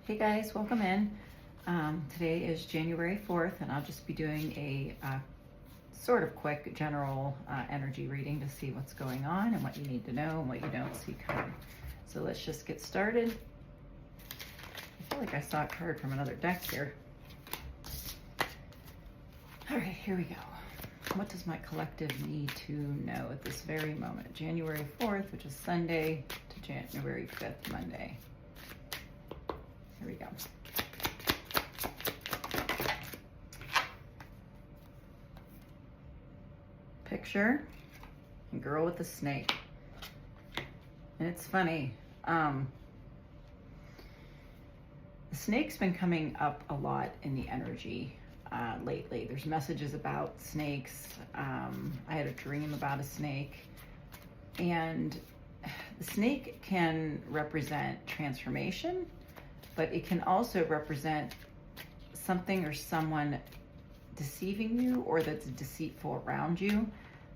Hey guys, welcome in. Today is January 4th, and I'll just be doing a sort of quick general energy reading to see what's going on and what you need to know and what you don't see coming. So let's just get started. I feel like I saw a card from another deck here. All right, here we go. What does my collective need to know at this very moment? January 4th, which is Sunday, to January 5th, Monday. Here we go. Picture a girl with a snake. And it's funny, the snake's been coming up a lot in the energy lately. There's messages about snakes. I had a dream about a snake. And the snake can represent transformation, but it can also represent something or someone deceiving you or that's deceitful around you.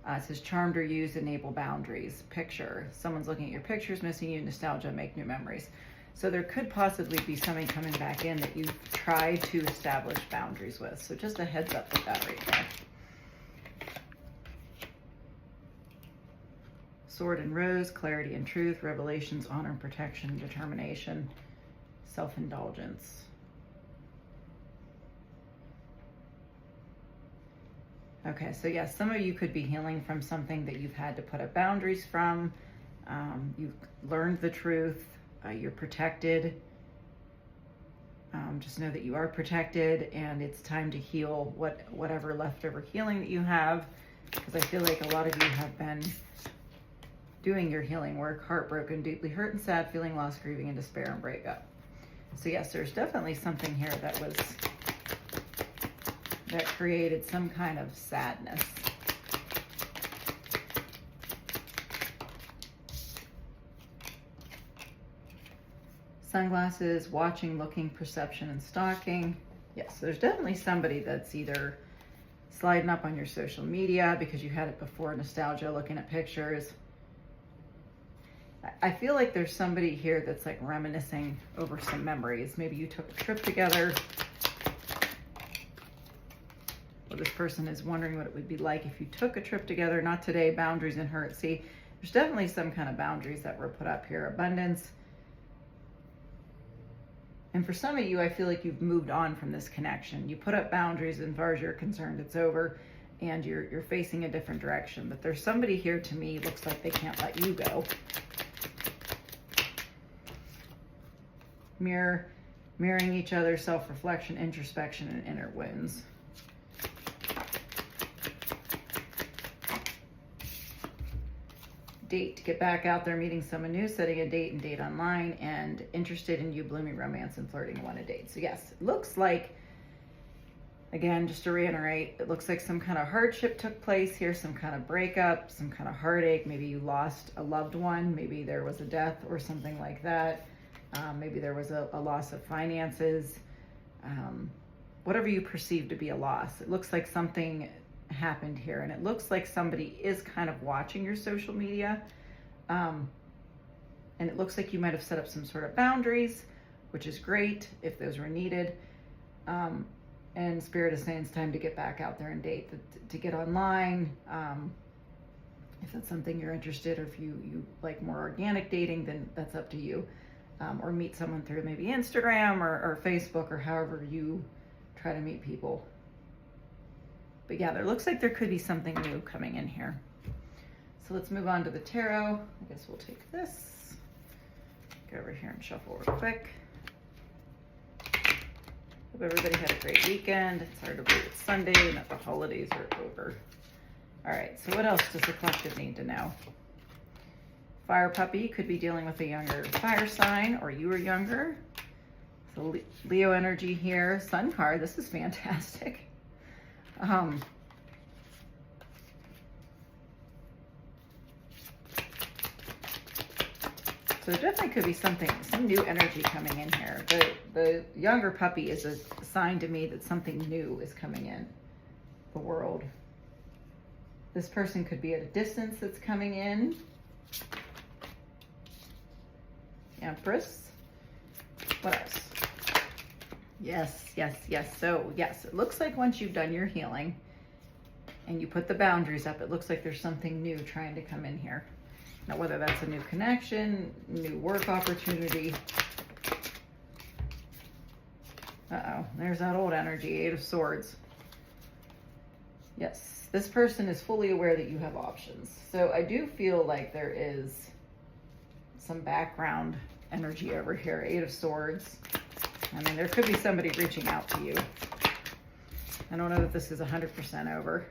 It says charmed or used, enable boundaries. Picture, someone's looking at your pictures, missing you, nostalgia, make new memories. So there could possibly be something coming back in that you've tried to establish boundaries with. So just a heads up with that right there. Sword and rose, clarity and truth, revelations, honor and protection, determination, self-indulgence. Okay, so yes, some of you could be healing from something that you've had to put up boundaries from. You've learned the truth. You're protected. Just know that you are protected, and it's time to heal whatever leftover healing that you have, because I feel like a lot of you have been doing your healing work, heartbroken, deeply hurt and sad, feeling lost, grieving, and despair and breakup. So yes, there's definitely something here that created some kind of sadness. Sunglasses, watching, looking, perception, and stalking. Yes, there's definitely somebody that's either sliding up on your social media because you had it before, nostalgia, looking at pictures. I feel like there's somebody here that's like reminiscing over some memories. Maybe you took a trip together. Well, this person is wondering what it would be like if you took a trip together. Not today, boundaries and hurt. See, there's definitely some kind of boundaries that were put up here. Abundance. And for some of you, I feel like you've moved on from this connection. You put up boundaries, and as far as you're concerned, it's over, and you're facing a different direction. But there's somebody here, to me, looks like they can't let you go. Mirroring each other, self-reflection, introspection, and inner wounds. Date, get back out there, meeting someone new, setting a date and date online, and interested in you, blooming romance and flirting, want a date. So yes, it looks like, again, just to reiterate, it looks like some kind of hardship took place here, some kind of breakup, some kind of heartache. Maybe you lost a loved one. Maybe there was a death or something like that. Maybe there was a loss of finances. Whatever you perceive to be a loss. It looks like something happened here, and it looks like somebody is kind of watching your social media. And it looks like you might have set up some sort of boundaries, which is great if those were needed. And Spirit is saying it's time to get back out there and date, to get online. If that's something you're interested, or if you like more organic dating, then that's up to you. Or meet someone through maybe Instagram or Facebook, or however you try to meet people. But yeah, there looks like there could be something new coming in here. So let's move on to the tarot. I guess we'll take this. Go over here and shuffle real quick. Hope everybody had a great weekend. It's hard to believe it's Sunday and that the holidays are over. All right, so what else does the collective need to know? Fire puppy could be dealing with a younger fire sign, or you were younger. So Leo energy here. Sun card, this is fantastic. So there definitely could be some new energy coming in here. The younger puppy is a sign to me that something new is coming in the world. This person could be at a distance that's coming in. Empress. What else? Yes, yes, yes. So yes, it looks like once you've done your healing and you put the boundaries up, it looks like there's something new trying to come in here. Now, whether that's a new connection, new work opportunity. Uh-oh, there's that old energy, Eight of Swords. Yes, this person is fully aware that you have options. So I do feel like there is some background energy over here, Eight of Swords. I mean, there could be somebody reaching out to you. I don't know that this is 100% over.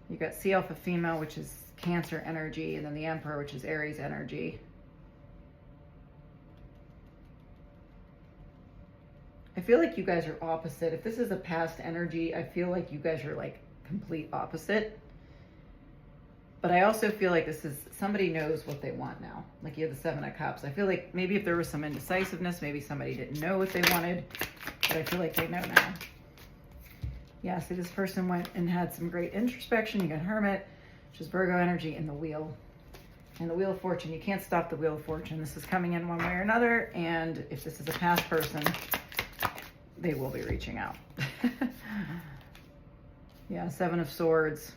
You got Sea Alpha Female, which is Cancer energy, and then the Emperor, which is Aries energy. I feel like you guys are opposite. If this is a past energy, I feel like you guys are like complete opposite. But I also feel like this is, somebody knows what they want now. Like you have the Seven of Cups. I feel like maybe if there was some indecisiveness, maybe somebody didn't know what they wanted, but I feel like they know now. Yeah, see, this person went and had some great introspection. You got Hermit, which is Virgo energy, and the Wheel. And the Wheel of Fortune, you can't stop the Wheel of Fortune. This is coming in one way or another, and if this is a past person, they will be reaching out. Yeah, Seven of Swords.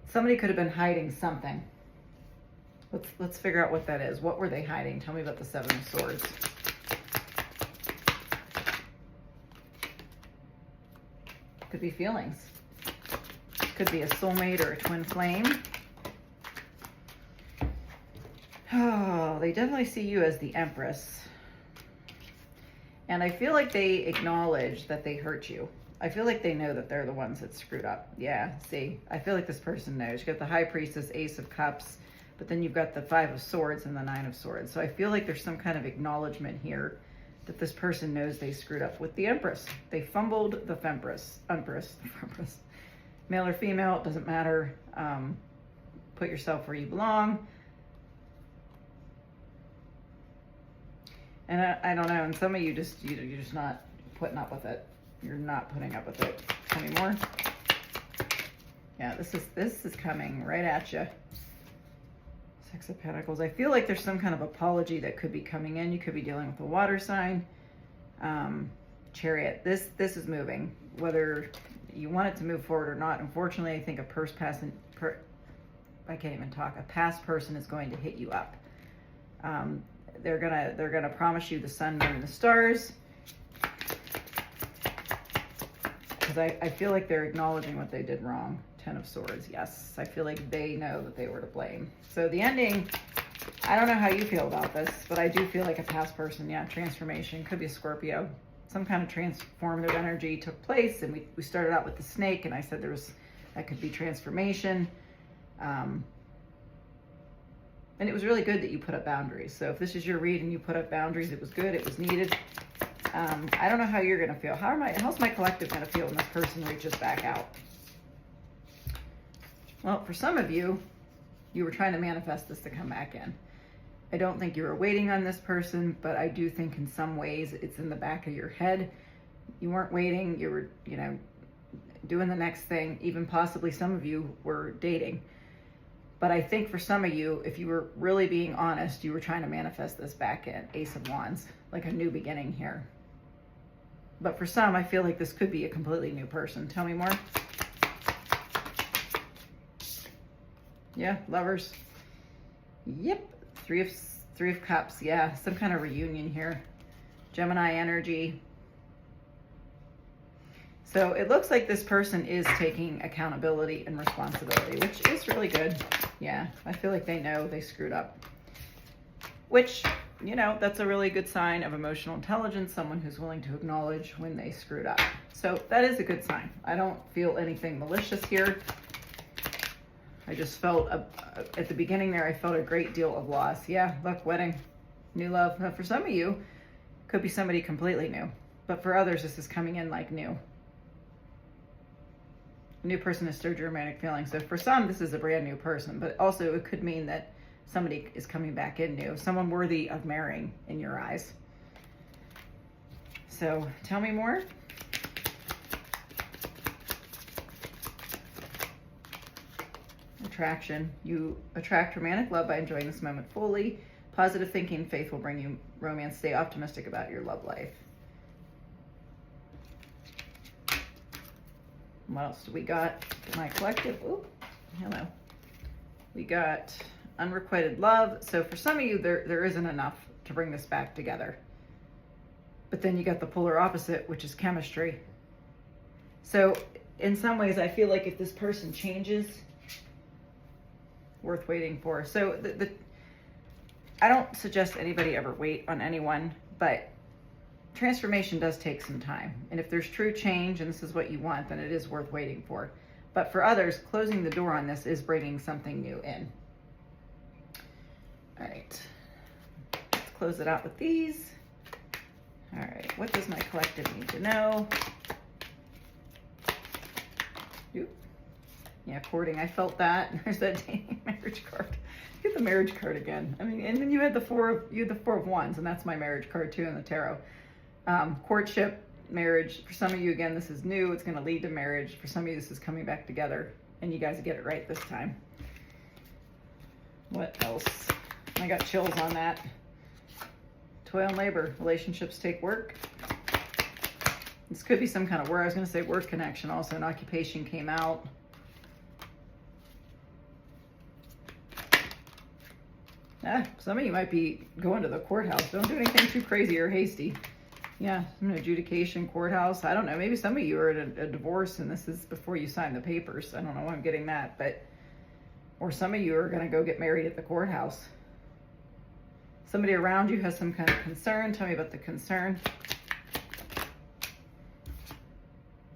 Somebody could have been hiding something. Let's figure out what that is. What were they hiding? Tell me about the Seven of Swords. Could be feelings. Could be a soulmate or a twin flame. Oh, they definitely see you as the Empress. And I feel like they acknowledge that they hurt you. I feel like they know that they're the ones that screwed up. Yeah, see, I feel like this person knows. You got the High Priestess, Ace of Cups, but then you've got the Five of Swords and the Nine of Swords. So I feel like there's some kind of acknowledgement here that this person knows they screwed up with the Empress. They fumbled the Empress. Male or female, it doesn't matter. Put yourself where you belong. And I don't know, and some of you you're just not putting up with it. You're not putting up with it anymore. Yeah, this is coming right at you. Six of Pentacles. I feel like there's some kind of apology that could be coming in. You could be dealing with a water sign. Chariot. This is moving, whether you want it to move forward or not. Unfortunately, I think a past person is going to hit you up. They're gonna promise you the sun, moon, and the stars. Because I feel like they're acknowledging what they did wrong. Ten of Swords, yes. I feel like they know that they were to blame. So the ending, I don't know how you feel about this, but I do feel like a past person, yeah, transformation. Could be a Scorpio. Some kind of transformative energy took place, and we started out with the snake, and I said that could be transformation. And it was really good that you put up boundaries. So if this is your read and you put up boundaries, it was good, it was needed. I don't know how you're gonna feel. How's my collective gonna feel when this person reaches back out? Well, for some of you, you were trying to manifest this to come back in. I don't think you were waiting on this person, but I do think in some ways it's in the back of your head. You weren't waiting, you were, doing the next thing. Even possibly some of you were dating. But I think for some of you, if you were really being honest, you were trying to manifest this back in. Ace of Wands, like a new beginning here. But for some, I feel like this could be a completely new person. Tell me more. Yeah, Lovers. Yep, Three of Cups. Yeah, some kind of reunion here. Gemini energy. So it looks like this person is taking accountability and responsibility, which is really good. Yeah, I feel like they know they screwed up. Which, that's a really good sign of emotional intelligence, someone who's willing to acknowledge when they screwed up. So that is a good sign. I don't feel anything malicious here. I just felt, at the beginning there, I felt a great deal of loss. Yeah, look, wedding, new love. Now, for some of you, could be somebody completely new. But for others, this is coming in like new. A new person has stirred your romantic feelings. So for some, this is a brand new person. But also, it could mean that somebody is coming back in new. Someone worthy of marrying in your eyes. So tell me more. Attraction. You attract romantic love by enjoying this moment fully. Positive thinking, faith will bring you romance. Stay optimistic about your love life. What else do we got? My collective. Oh, hello. We got unrequited love. So for some of you, there isn't enough to bring this back together. But then you got the polar opposite, which is chemistry. So in some ways, I feel like if this person changes, worth waiting for. So I don't suggest anybody ever wait on anyone, but transformation does take some time. And if there's true change and this is what you want, then it is worth waiting for. But for others, closing the door on this is bringing something new in. All right, let's close it out with these. All right, what does my collective need to know? Oop. Yeah, courting, I felt that. There's that dating marriage card. Get the marriage card again. I mean, and then you had the four of wands, and that's my marriage card too in the tarot. Courtship, marriage. For some of you, again, this is new. It's going to lead to marriage. For some of you, this is coming back together, and you guys get it right this time. What else? I got chills on that. Toil and labor. Relationships take work. This could be some kind of work. I was going to say work connection. Also, an occupation came out. Some of you might be going to the courthouse. Don't do anything too crazy or hasty. Yeah, some adjudication, courthouse. I don't know. Maybe some of you are at a divorce and this is before you sign the papers. I don't know why I'm getting that, but or some of you are going to go get married at the courthouse. Somebody around you has some kind of concern. Tell me about the concern.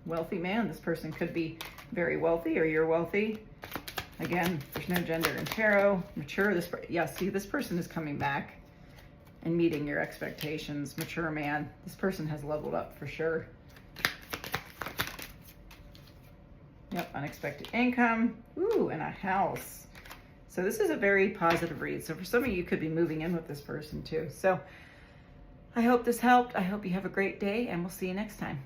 Wealthy man. This person could be very wealthy or you're wealthy. Again, there's no gender in tarot. Mature. See, this person is coming back and meeting your expectations. Mature man. This person has leveled up for sure. Yep, unexpected income. Ooh, and a house. So this is a very positive read. So for some of you, you could be moving in with this person too. So I hope this helped. I hope you have a great day, and we'll see you next time.